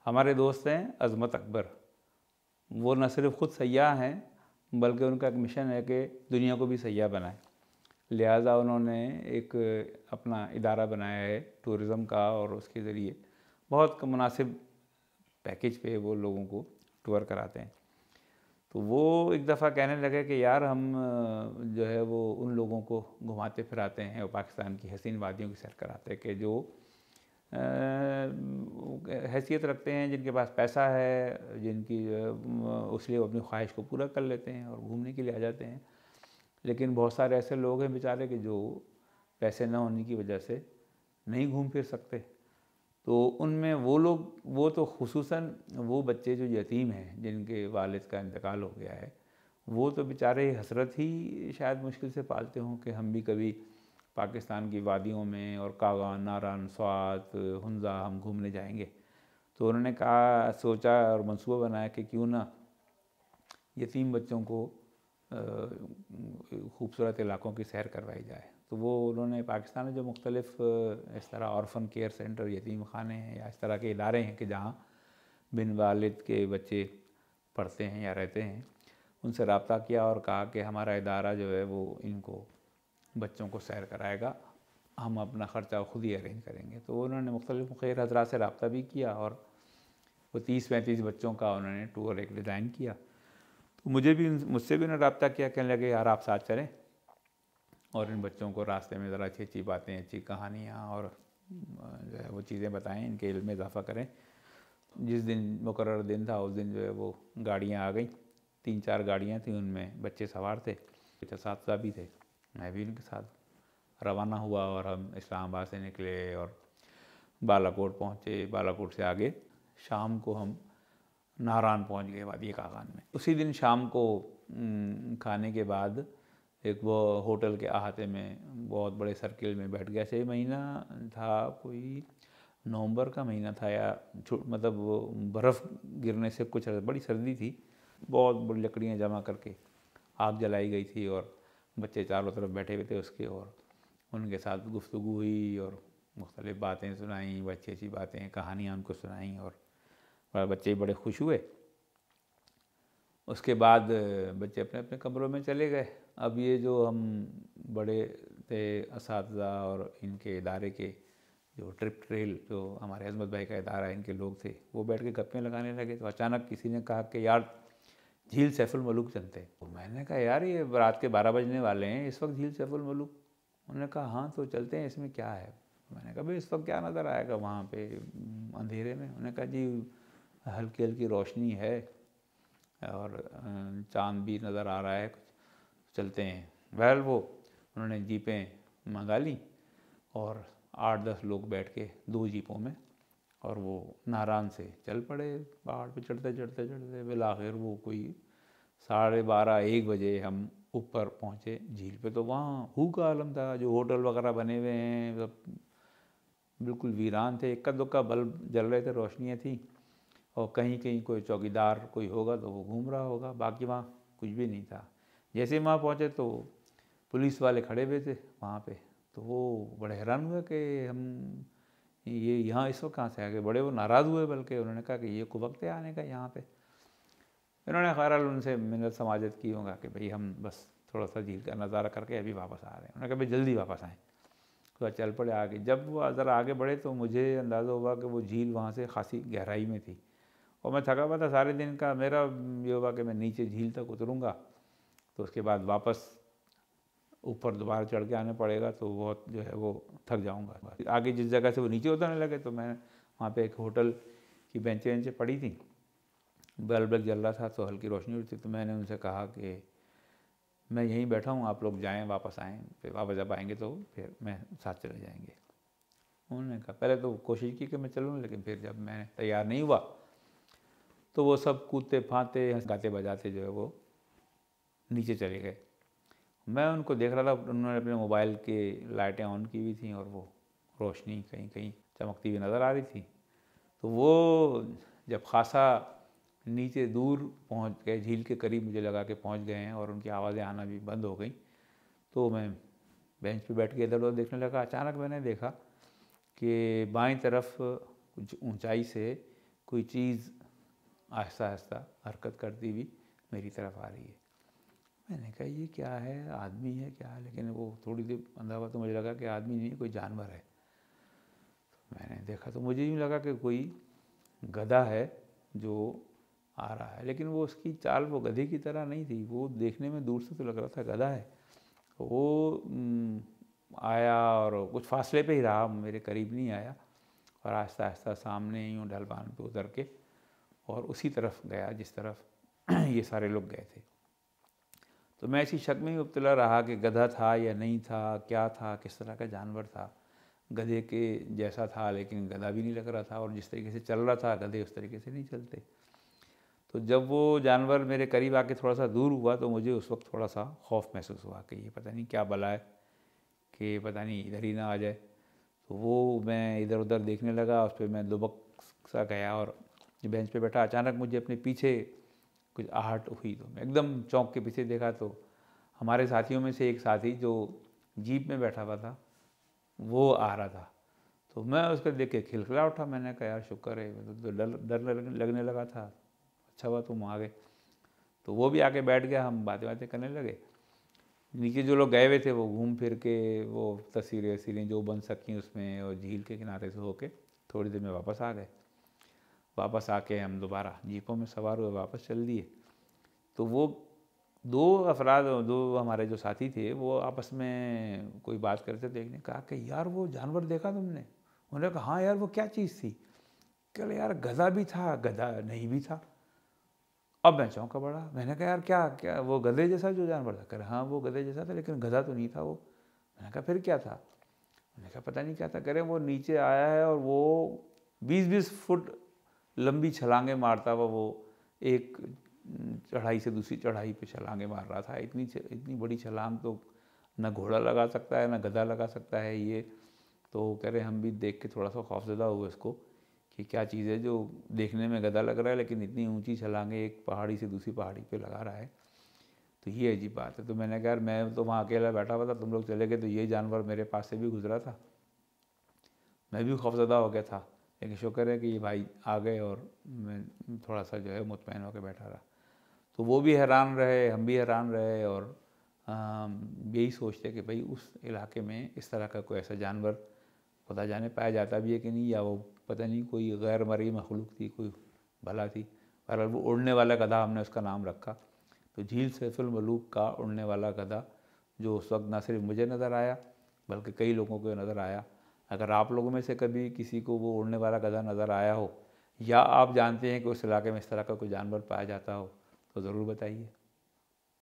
हमारे दोस्त हैं अज़मत अकबर। वो न सिर्फ ख़ुद सयाह हैं बल्कि उनका एक मिशन है कि दुनिया को भी सयाह बनाएं। लिहाजा उन्होंने एक अपना इदारा बनाया है टूरिज़म का, और उसके ज़रिए बहुत मुनासिब पैकेज पे वो लोगों को टूर कराते हैं। तो वो एक दफ़ा कहने लगे कि यार हम जो है वो उन लोगों को घुमाते फिराते हैं और पाकिस्तान की हसीन वादियों की सैर कराते हैं कि जो हैसियत रखते हैं, जिनके पास पैसा है, जिनकी उसलिए वो अपनी ख्वाहिश को पूरा कर लेते हैं और घूमने के लिए आ जाते हैं। लेकिन बहुत सारे ऐसे लोग हैं बेचारे कि जो पैसे न होने की वजह से नहीं घूम फिर सकते। तो उनमें वो लोग, वो तो खुसूसन वो बच्चे जो यतीम हैं, जिनके वालिद का इंतकाल हो गया है, वो तो बेचारे हसरत ही शायद मुश्किल से पालते हों कि हम भी कभी पाकिस्तान की वादियों में और कागान, नारान, स्वात, हुंजा हम घूमने जाएंगे। तो उन्होंने कहा, सोचा और मंसूबा बनाया कि क्यों ना यतीम बच्चों को खूबसूरत इलाकों की सैर करवाई जाए। तो वो उन्होंने पाकिस्तान में जो मुख्तलिफ़ इस तरह ऑर्फन केयर सेंटर, यतीम खाने हैं या इस तरह के इदारे हैं कि जहाँ बिन वालिद के बच्चे पढ़ते हैं या रहते हैं, उनसे रब्ता किया और कहा कि हमारा इदारा जो है वो इनको बच्चों को सैर कराएगा, हम अपना ख़र्चा खुद ही अरेंज करेंगे। तो उन्होंने मुख्तलिफ़ खैर हज़रात से रब्ता भी किया और वो 30-35 बच्चों का उन्होंने टूर एक डिज़ाइन किया। तो मुझसे भी उन्होंने रब्ता किया, कहने लगे यार आप साथ चलें और इन बच्चों को रास्ते में ज़रा अच्छी अच्छी बातें, अच्छी कहानियाँ और जो है वो चीज़ें बताएं, इनके इल्म में इजाफ़ा करें। जिस दिन मुकर्रर दिन था उस दिन जो है वो गाड़ियाँ आ गईं, 3-4 गाड़ियाँ थीं, उनमें बच्चे सवार थे, कुछ असातिज़ा भी थे, मैं भी उनके साथ रवाना हुआ और हम इस्लामाबाद से निकले और बालाकोट पहुँचे। बालाकोट से आगे शाम को हम नारान पहुँच गए, वादी कागान में। उसी दिन शाम को खाने के बाद एक वो होटल के अहाते में बहुत बड़े सर्किल में बैठ गया। 6 महीना था, कोई नवंबर का महीना था या मतलब वो बर्फ़ गिरने से कुछ बड़ी सर्दी थी। बहुत बड़ी लकड़ियाँ जमा करके आग जलाई गई थी और बच्चे चारों तरफ बैठे हुए थे उसके, और उनके साथ गुफ्तगू हुई और मुख्तलिफ़ बातें सुनाई, अच्छी अच्छी बातें, कहानियाँ उनको सुनाई और बच्चे बड़े खुश हुए। उसके बाद बच्चे अपने अपने कमरों में चले गए। अब ये जो हम बड़े थे असातिज़ा और इनके इदारे के जो ट्रिप ट्रेल, जो हमारे अज़मत भाई का इदारा है, इनके लोग थे, वो बैठ के गप्पें लगाने लगे। तो अचानक किसी ने कहा कि यार झील सैफुल मलूक चलते हैं। तो मैंने कहा यार ये रात के 12 बजने वाले हैं, इस वक्त झील सैफुल मलूक? उन्होंने कहा हाँ तो चलते हैं, इसमें क्या है? मैंने कहा भाई इस वक्त क्या नज़र आएगा वहाँ पे अंधेरे में? उन्होंने कहा जी हल्की हल्की रोशनी है और चाँद भी नज़र आ रहा है, कुछ चलते हैं। बहरहाल वो उन्होंने जीपें मंगा ली और 8-10 लोग बैठ के 2 जीपों में और वो नारान से चल पड़े। पहाड़ पे चढ़ते चढ़ते चढ़ते बिलाखिर वो कोई 12:30-1 बजे हम ऊपर पहुँचे झील पे। तो वहाँ हू का आलम था, जो होटल वगैरह बने हुए हैं सब बिल्कुल वीरान थे। इक्का दुक्का बल्ब जल रहे थे, रोशनियाँ थी, और कहीं कहीं कोई चौकीदार कोई होगा तो वो घूम रहा होगा, बाकी वहाँ कुछ भी नहीं था। जैसे वहाँ पहुँचे तो पुलिस वाले खड़े हुए थे वहाँ पे। तो वो बड़े हैरान हुए कि हम ये यहाँ इस वक्त कहाँ से आ गए। बड़े वो नाराज़ हुए, बल्कि उन्होंने कहा कि ये को वक्त है आने का यहाँ पे। इन्होंने खैरहाल उनसे मिन्नत समाजत की होगा कि भाई हम बस थोड़ा सा झील का नज़ारा करके अभी वापस आ रहे हैं। उन्होंने कहा भाई जल्दी वापस आएँ। तो चल पड़े आगे। जब वो ज़रा आगे बढ़े तो मुझे अंदाज़ा हुआ कि वो झील वहाँ से खासी गहराई में थी और मैं थका हुआ था सारे दिन का। मेरा ये हुआ कि मैं नीचे झील तक उतरूँगा तो उसके बाद वापस ऊपर दोबारा चढ़ के आने पड़ेगा, तो बहुत जो है वो थक जाऊँगा। आगे जिस जगह से वो नीचे उतरने लगे तो मैं वहाँ पे एक होटल की बेंचें पड़ी थी, बल्ब जल रहा था तो हल्की रोशनी उठती। तो मैंने उनसे कहा कि मैं यहीं बैठा हूँ, आप लोग जाएँ वापस आएँ, फिर वापस जब आएँगे तो फिर मैं साथ चले जाएंगे। उन्होंने कहा, पहले तो कोशिश की कि मैं चलूँ, लेकिन फिर जब मैं तैयार नहीं हुआ तो वो सब कूदते फांते गाते बजाते जो है वो नीचे चले गए। मैं उनको देख रहा था, उन्होंने अपने मोबाइल की लाइटें ऑन की हुई थी और वो रोशनी कहीं कहीं चमकती हुई नज़र आ रही थी। तो वो जब खासा नीचे दूर पहुंच गए, झील के करीब मुझे लगा कि पहुंच गए हैं और उनकी आवाज़ें आना भी बंद हो गई, तो मैं बेंच पे बैठ के इधर उधर देखने लगा। अचानक मैंने देखा कि बाईं तरफ कुछ ऊंचाई से कोई चीज़ आहिस्ता आहिस्ता हरकत करती हुई मेरी तरफ आ रही है। मैंने कहा ये क्या है, आदमी है क्या है, लेकिन वो थोड़ी देर अंदर हुआ तो मुझे लगा कि आदमी नहीं कोई जानवर है। तो मैंने देखा तो मुझे यूँ लगा कि कोई गधा है जो आ रहा है, लेकिन वो उसकी चाल वो गधे की तरह नहीं थी, वो देखने में दूर से तो लग रहा था गधा है। वो आया और कुछ फासले पे ही रहा, मेरे करीब नहीं आया, और आहिस्ता आहिस्ता सामने यूँ ढलवान पे उतर के और उसी तरफ गया जिस तरफ ये सारे लोग गए थे। तो मैं इसी शक में ही मुब्तला रहा कि गधा था या नहीं था, क्या था, किस तरह का जानवर था। गधे के जैसा था लेकिन गधा भी नहीं लग रहा था, और जिस तरीके से चल रहा था गधे उस तरीके से नहीं चलते। तो जब वो जानवर मेरे करीब आके थोड़ा सा दूर हुआ तो मुझे उस वक्त थोड़ा सा खौफ महसूस हुआ कि ये पता नहीं क्या बला है, कि पता नहीं इधर ही ना आ जाए। तो वो मैं इधर उधर देखने लगा, उस पर मैं दुबक सा गया और बेंच पे बैठा। अचानक मुझे अपने पीछे कुछ आहट हुई, तो मैं एकदम चौंक के पीछे देखा तो हमारे साथियों में से एक साथी जो जीप में बैठा हुआ था वो आ रहा था। तो मैं उसको देख के खिलखिला उठा। मैंने कहा यार शुक्र है, तो डर डर लगने लगा था, अच्छा हुआ तुम आ गए। तो वो भी आके बैठ गया, हम बातें बातें करने लगे। नीचे जो लोग गए हुए थे वो घूम फिर के वो तस्वीरें वसीरें जो बन सकी उसमें और झील के किनारे से होके थोड़ी देर में वापस आ गए। वापस आके हम दोबारा जीपों में सवार हुए, वापस चल दिए। तो वो दो हमारे जो साथी थे वो आपस में कोई बात करते थे। एक ने कहा कि यार वो जानवर देखा तुमने? उन्होंने कहा हाँ यार वो क्या चीज़ थी? कह यार गधा भी था, गधा नहीं भी था। अब मैं चौंका पड़ा। मैंने कहा यार क्या क्या वो गधे जैसा जो जानवर था? कह रहे हाँ वो गधे जैसा था लेकिन गधा तो नहीं था वो। मैंने कहा फिर क्या था? मैंने कहा पता नहीं क्या था। कह रहे वो नीचे आया है और वो 20-20 फुट लंबी छलांगे मारता हुआ वो एक चढ़ाई से दूसरी चढ़ाई पे छलांगे मार रहा था। इतनी बड़ी छलांग तो न घोड़ा लगा सकता है न गधा लगा सकता है ये। तो कह रहे हम भी देख के थोड़ा सा खौफजदा हुए इसको कि क्या चीज़ है जो देखने में गधा लग रहा है लेकिन इतनी ऊंची छलांगे एक पहाड़ी से दूसरी पहाड़ी पे लगा रहा है, तो ये अजीब बात है। तो मैंने कहा यार मैं तो वहाँ अकेला बैठा हुआ था, तुम लोग चले गए तो ये जानवर मेरे पास से भी गुजरा था, मैं भी खौफजदा हो गया था। लेकिन शुक्र है कि ये भाई आ गए और मैं थोड़ा सा जो है मुतमईन होकर बैठा रहा। तो वो भी हैरान रहे, हम भी हैरान रहे, और यही सोचते कि भाई उस इलाके में इस तरह का कोई ऐसा जानवर खुदा जाने पाया जाता भी है कि नहीं, या वो पता नहीं कोई गैर मरई मखलूक थी, कोई भला थी। बहरहाल वो उड़ने वाला गधा हमने उसका नाम रखा। तो झील सैफुल मलूक का उड़ने वाला गधा जो उस वक्त ना सिर्फ मुझे नज़र आया बल्कि कई लोगों को नज़र आया। अगर आप लोगों में से कभी किसी को वो उड़ने वाला गधा नज़र आया हो या आप जानते हैं कि उस इलाके में इस तरह का कोई जानवर पाया जाता हो तो ज़रूर बताइए।